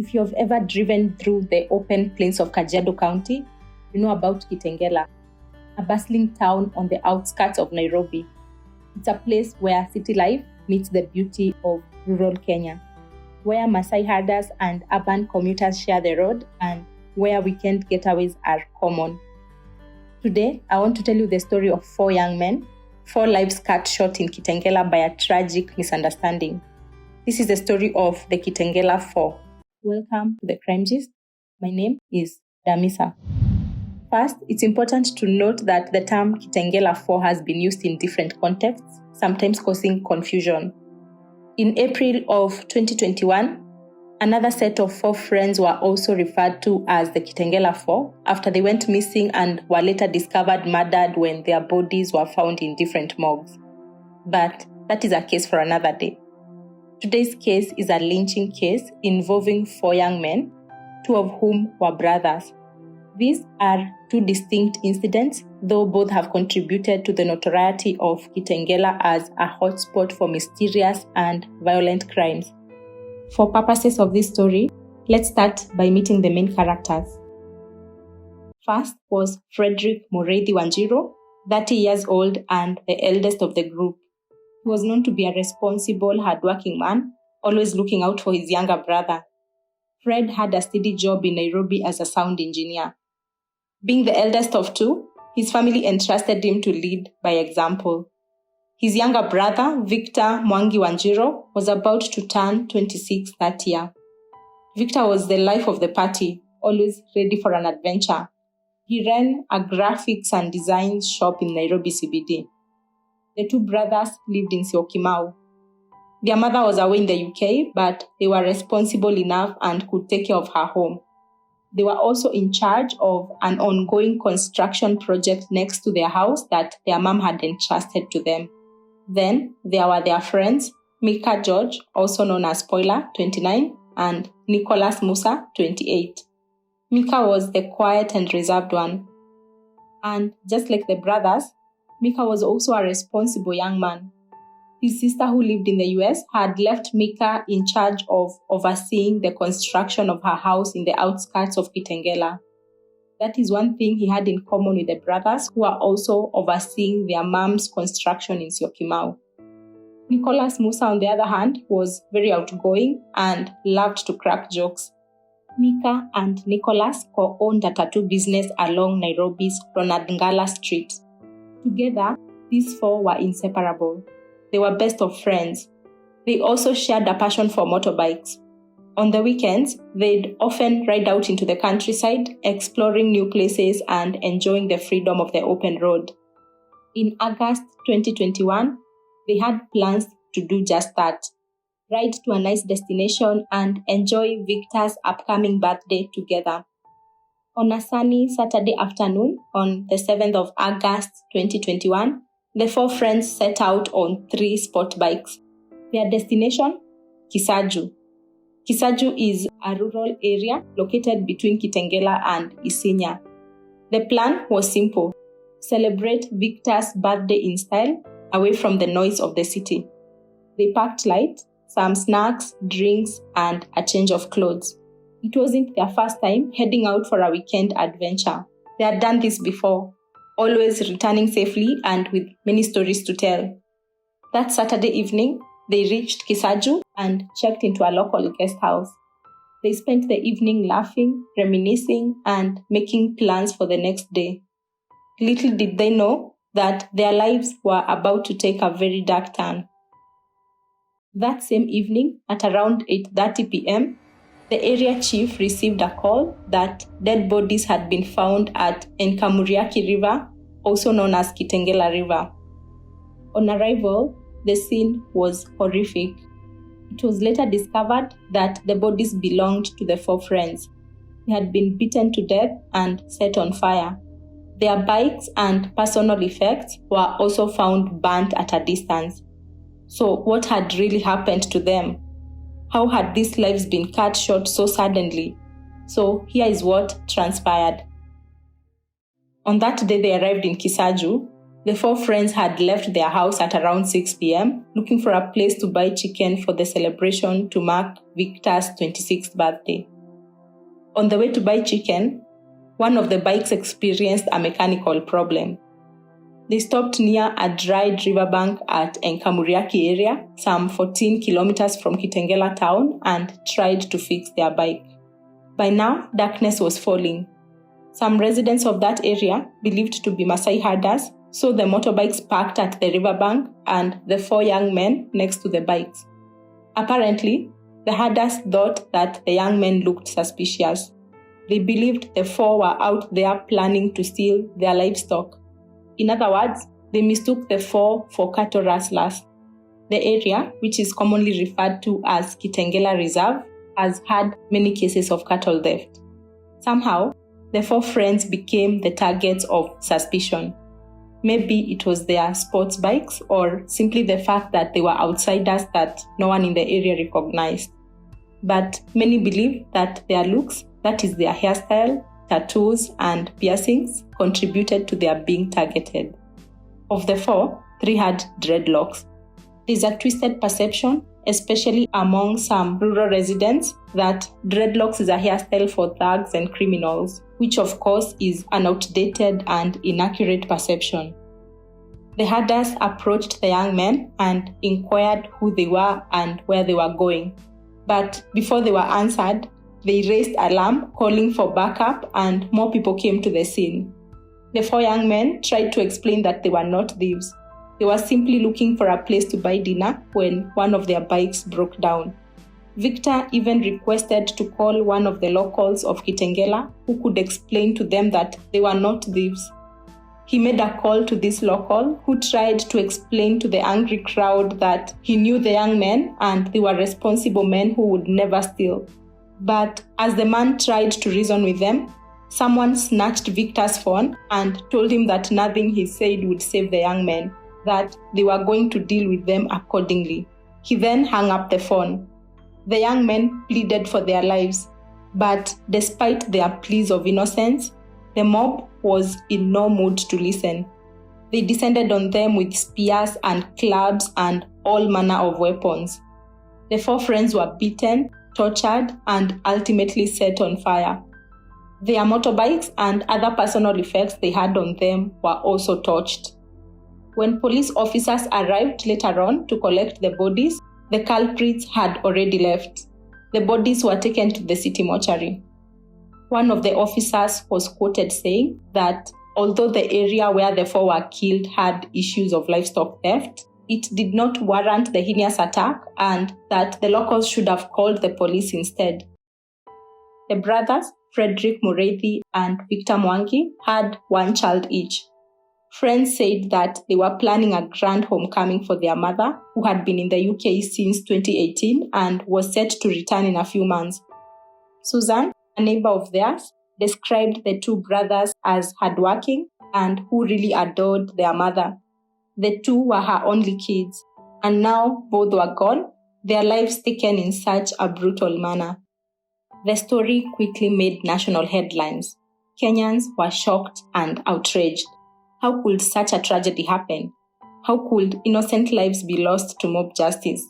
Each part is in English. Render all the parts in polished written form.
If you have ever driven through the open plains of Kajiado County, you know about Kitengela, a bustling town on the outskirts of Nairobi. It's a place where city life meets the beauty of rural Kenya, where Maasai herders and urban commuters share the road and where weekend getaways are common. Today, I want to tell you the story of 4 young men, 4 lives cut short in Kitengela by a tragic misunderstanding. This is the story of the Kitengela 4. Welcome to the Crime Gist. My name is Damisa. First, it's important to note that the term Kitengela 4 has been used in different contexts, sometimes causing confusion. In April of 2021, another set of 4 friends were also referred to as the Kitengela 4 after they went missing and were later discovered murdered when their bodies were found in different morgues. But that is a case for another day. Today's case is a lynching case involving 4 young men, 2 of whom were brothers. These are 2 distinct incidents, though both have contributed to the notoriety of Kitengela as a hotspot for mysterious and violent crimes. For purposes of this story, let's start by meeting the main characters. First was Frederick Mureithi Wanjiru, 30 years old and the eldest of the group. He was known to be a responsible, hardworking man, always looking out for his younger brother. Fred had a steady job in Nairobi as a sound engineer. Being the eldest of 2, his family entrusted him to lead by example. His younger brother, Victor Mwangi Wanjiru, was about to turn 26 that year. Victor was the life of the party, always ready for an adventure. He ran a graphics and design shop in Nairobi CBD. The 2 brothers lived in Syokimau. Their mother was away in the UK, but they were responsible enough and could take care of her home. They were also in charge of an ongoing construction project next to their house that their mom had entrusted to them. Then there were their friends, Mika George, also known as Spoiler, 29, and Nicholas Musa, 28. Mika was the quiet and reserved one. And just like the brothers, Mika was also a responsible young man. His sister, who lived in the US, had left Mika in charge of overseeing the construction of her house in the outskirts of Kitengela. That is one thing he had in common with the brothers, who are also overseeing their mom's construction in Syokimau. Nicholas Musa, on the other hand, was very outgoing and loved to crack jokes. Mika and Nicholas co-owned a tattoo business along Nairobi's Ronald Ngala Street. Together, these 4 were inseparable. They were best of friends. They also shared a passion for motorbikes. On the weekends, they'd often ride out into the countryside, exploring new places and enjoying the freedom of the open road. In August 2021, they had plans to do just that. Ride to a nice destination and enjoy Victor's upcoming birthday together. On a sunny Saturday afternoon, on the 7th of August 2021, the 4 friends set out on 3 sport bikes. Their destination? Kisaju. Kisaju is a rural area located between Kitengela and Isinya. The plan was simple: celebrate Victor's birthday in style, away from the noise of the city. They packed light, some snacks, drinks, and a change of clothes. It wasn't their first time heading out for a weekend adventure. They had done this before, always returning safely and with many stories to tell. That Saturday evening, they reached Kisaju and checked into a local guest house. They spent the evening laughing, reminiscing, and making plans for the next day. Little did they know that their lives were about to take a very dark turn. That same evening, at around 8:30 p.m., the area chief received a call that dead bodies had been found at Enkamuriaki River, also known as Kitengela River. On arrival, the scene was horrific. It was later discovered that the bodies belonged to the 4 friends. They had been beaten to death and set on fire. Their bikes and personal effects were also found burnt at a distance. So what had really happened to them? How had these lives been cut short so suddenly? So here is what transpired. On that day they arrived in Kisaju, The four friends had left their house at around 6 p.m. looking for a place to buy chicken for the celebration to mark Victor's 26th birthday. On the way to buy chicken, one of the bikes experienced a mechanical problem. They stopped near a dried riverbank at Enkamuriaki area, some 14 kilometers from Kitengela town, and tried to fix their bike. By now, darkness was falling. Some residents of that area, believed to be Maasai herders, saw the motorbikes parked at the riverbank and the four young men next to the bikes. Apparently, the herders thought that the young men looked suspicious. They believed the four were out there planning to steal their livestock. In other words, they mistook the four for cattle rustlers. The area, which is commonly referred to as Kitengela Reserve, has had many cases of cattle theft. Somehow, the four friends became the targets of suspicion. Maybe it was their sports bikes or simply the fact that they were outsiders that no one in the area recognized. But many believe that their looks, that is their hairstyle, tattoos, and piercings, contributed to their being targeted. Of the four, 3 had dreadlocks. There's a twisted perception, especially among some rural residents, that dreadlocks is a hairstyle for thugs and criminals, which of course is an outdated and inaccurate perception. The herders approached the young men and inquired who they were and where they were going. But before they were answered, they raised alarm, calling for backup, and more people came to the scene. The 4 young men tried to explain that they were not thieves. They were simply looking for a place to buy dinner when one of their bikes broke down. Victor even requested to call one of the locals of Kitengela who could explain to them that they were not thieves. He made a call to this local who tried to explain to the angry crowd that he knew the young men and they were responsible men who would never steal. But as the man tried to reason with them, someone snatched Victor's phone and told him that nothing he said would save the young men, that they were going to deal with them accordingly. He then hung up the phone. The young men pleaded for their lives, but despite their pleas of innocence, the mob was in no mood to listen. They descended on them with spears and clubs and all manner of weapons. The 4 friends were beaten, tortured, and ultimately set on fire. Their motorbikes and other personal effects they had on them were also torched. When police officers arrived later on to collect the bodies, the culprits had already left. The bodies were taken to the city mortuary. One of the officers was quoted saying that although the area where the 4 were killed had issues of livestock theft, it did not warrant the heinous attack and that the locals should have called the police instead. The brothers, Frederick Mureithi and Victor Mwangi, had 1 child each. Friends said that they were planning a grand homecoming for their mother, who had been in the UK since 2018 and was set to return in a few months. Susan, a neighbor of theirs, described the 2 brothers as hardworking and who really adored their mother. The 2 were her only kids, and now both were gone, their lives taken in such a brutal manner. The story quickly made national headlines. Kenyans were shocked and outraged. How could such a tragedy happen? How could innocent lives be lost to mob justice?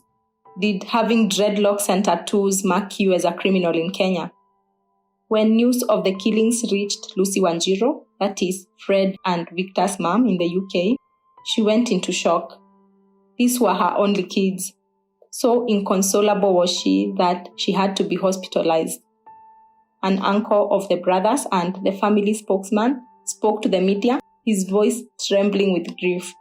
Did having dreadlocks and tattoos mark you as a criminal in Kenya? When news of the killings reached Lucy Wanjiru, that is Fred and Victor's mom in the UK, she went into shock. These were her only kids. So inconsolable was she that she had to be hospitalized. An uncle of the brothers and the family spokesman spoke to the media, his voice trembling with grief.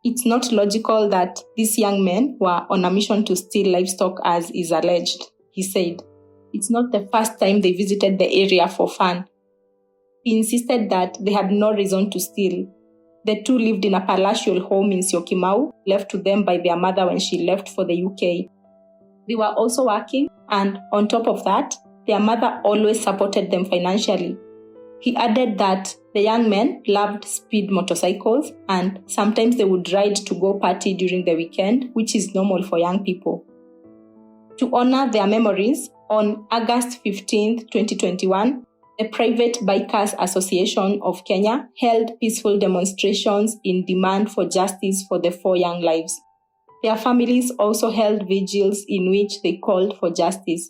It's not logical that these young men were on a mission to steal livestock as is alleged, he said. It's not the first time they visited the area for fun. He insisted that they had no reason to steal. The 2 lived in a palatial home in Syokimau, left to them by their mother when she left for the UK. They were also working, and on top of that, their mother always supported them financially. He added that the young men loved speed motorcycles, and sometimes they would ride to go party during the weekend, which is normal for young people. To honor their memories, on August 15, 2021, the The Private Bikers Association of Kenya held peaceful demonstrations in demand for justice for the 4 young lives. Their families also held vigils in which they called for justice.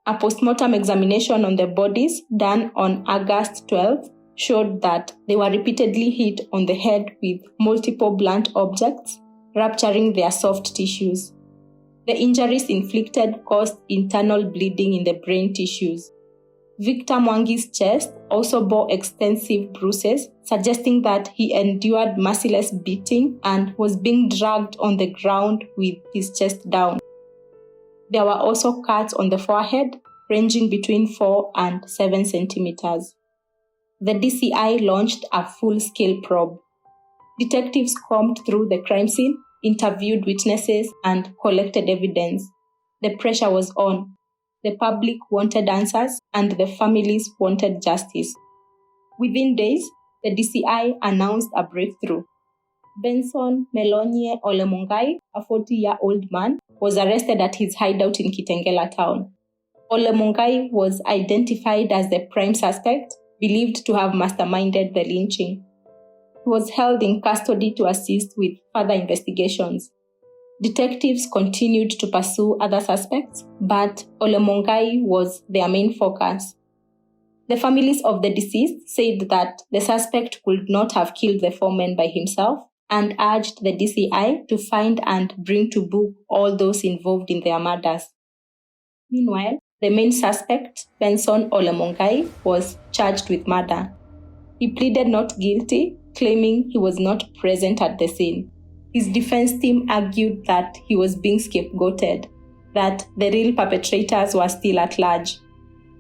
A postmortem examination on the bodies done on August 12 showed that they were repeatedly hit on the head with multiple blunt objects, rupturing their soft tissues. The injuries inflicted caused internal bleeding in the brain tissues. Victor Mwangi's chest also bore extensive bruises, suggesting that he endured merciless beating and was being dragged on the ground with his chest down. There were also cuts on the forehead, ranging between 4 and 7 centimeters. The DCI launched a full-scale probe. Detectives combed through the crime scene, interviewed witnesses, and collected evidence. The pressure was on. The public wanted answers, and the families wanted justice. Within days, the DCI announced a breakthrough. Benson Melonye Olemongai, a 40-year-old man, was arrested at his hideout in Kitengela town. Olemongai was identified as the prime suspect, believed to have masterminded the lynching. He was held in custody to assist with further investigations. Detectives continued to pursue other suspects, but Olemongai was their main focus. The families of the deceased said that the suspect could not have killed the 4 men by himself and urged the DCI to find and bring to book all those involved in their murders. Meanwhile, the main suspect, Benson Olemongai, was charged with murder. He pleaded not guilty, claiming he was not present at the scene. His defense team argued that he was being scapegoated, that the real perpetrators were still at large.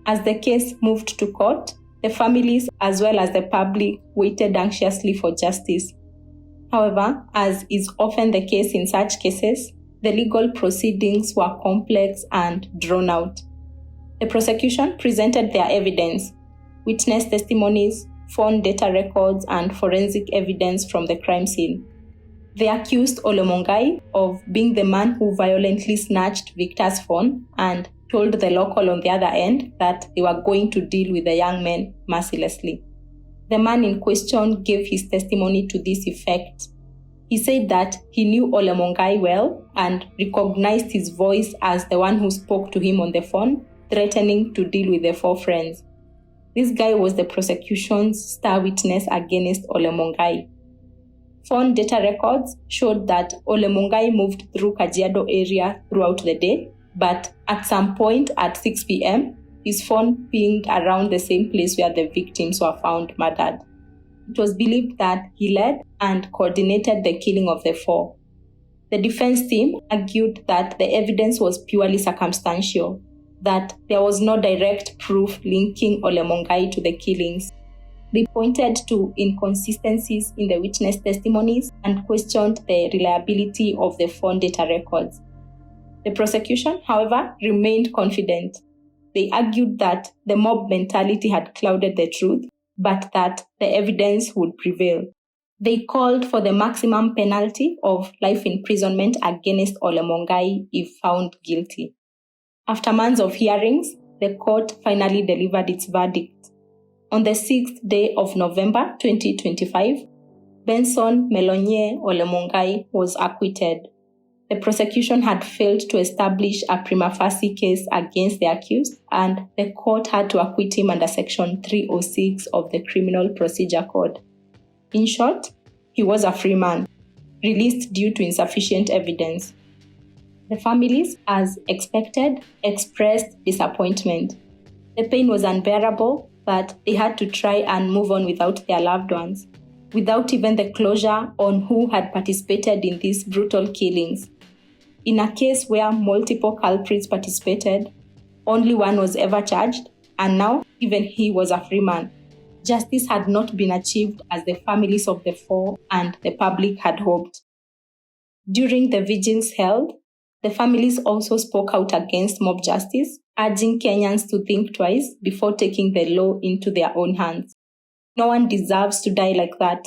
As the case moved to court, the families as well as the public waited anxiously for justice. However, as is often the case in such cases, the legal proceedings were complex and drawn out. The prosecution presented their evidence, witness testimonies, phone data records, and forensic evidence from the crime scene. They accused Olemongai of being the man who violently snatched Victor's phone and told the local on the other end that they were going to deal with the young men mercilessly. The man in question gave his testimony to this effect. He said that he knew Olemongai well and recognized his voice as the one who spoke to him on the phone, threatening to deal with the 4 friends. This guy was the prosecution's star witness against Olemongai. Phone data records showed that Olemongai moved through Kajiado area throughout the day, but at some point at 6 p.m., his phone pinged around the same place where the victims were found murdered. It was believed that he led and coordinated the killing of the 4. The defense team argued that the evidence was purely circumstantial, that there was no direct proof linking Olemongai to the killings. They pointed to inconsistencies in the witness testimonies and questioned the reliability of the phone data records. The prosecution, however, remained confident. They argued that the mob mentality had clouded the truth, but that the evidence would prevail. They called for the maximum penalty of life imprisonment against Olemongai if found guilty. After months of hearings, the court finally delivered its verdict. On the 6th day of November 2025, Benson Melonye Olemongai was acquitted. The prosecution had failed to establish a prima facie case against the accused, and the court had to acquit him under Section 306 of the Criminal Procedure Code. In short, he was a free man, released due to insufficient evidence. The families, as expected, expressed disappointment. The pain was unbearable, but they had to try and move on without their loved ones, without even the closure on who had participated in these brutal killings. In a case where multiple culprits participated, only one was ever charged, and now even he was a free man. Justice had not been achieved as the families of the 4 and the public had hoped. During the vigils held, the families also spoke out against mob justice, urging Kenyans to think twice before taking the law into their own hands. No one deserves to die like that,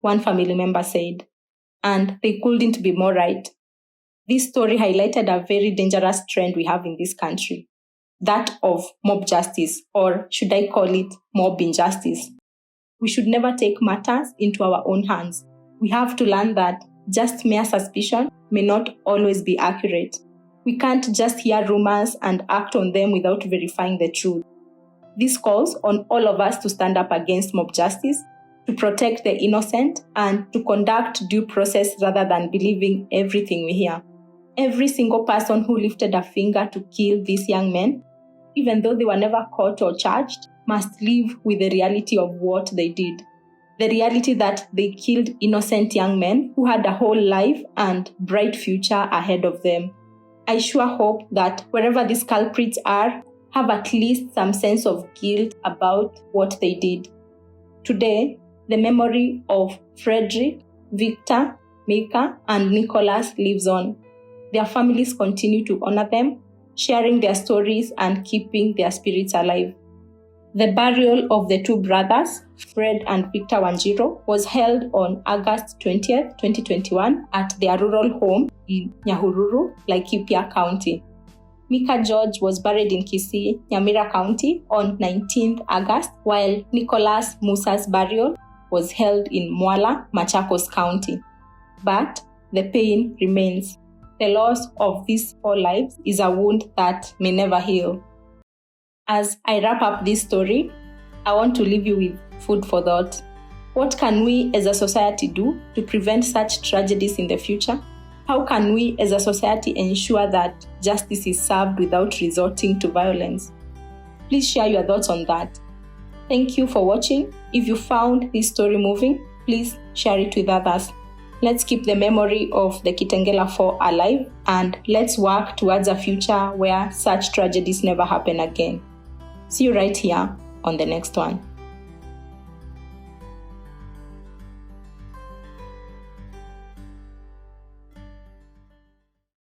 one family member said, and they couldn't be more right. This story highlighted a very dangerous trend we have in this country. that of mob justice, or should I call it mob injustice. We should never take matters into our own hands. We have to learn that just mere suspicion may not always be accurate. We can't just hear rumors and act on them without verifying the truth. This calls on all of us to stand up against mob justice, to protect the innocent, and to conduct due process rather than believing everything we hear. Every single person who lifted a finger to kill these young men, even though they were never caught or charged, must live with the reality of what they did. The reality that they killed innocent young men who had a whole life and bright future ahead of them. I sure hope that wherever these culprits are, have at least some sense of guilt about what they did. Today, the memory of Frederick, Victor, Mika, and Nicholas lives on. Their families continue to honor them, sharing their stories and keeping their spirits alive. The burial of the two brothers, Fred and Victor Wanjiro, was held on August 20th, 2021 at their rural home in Nyahururu, Laikipia County. Mika George was buried in Kisii, Nyamira County on 19th August, while Nicholas Musa's burial was held in Mwala, Machakos County. But the pain remains. The loss of these 4 lives is a wound that may never heal. As I wrap up this story, I want to leave you with food for thought. What can we as a society do to prevent such tragedies in the future? How can we as a society ensure that justice is served without resorting to violence? Please share your thoughts on that. Thank you for watching. If you found this story moving, please share it with others. Let's keep the memory of the Kitengela 4 alive, and let's work towards a future where such tragedies never happen again. See you right here on the next one.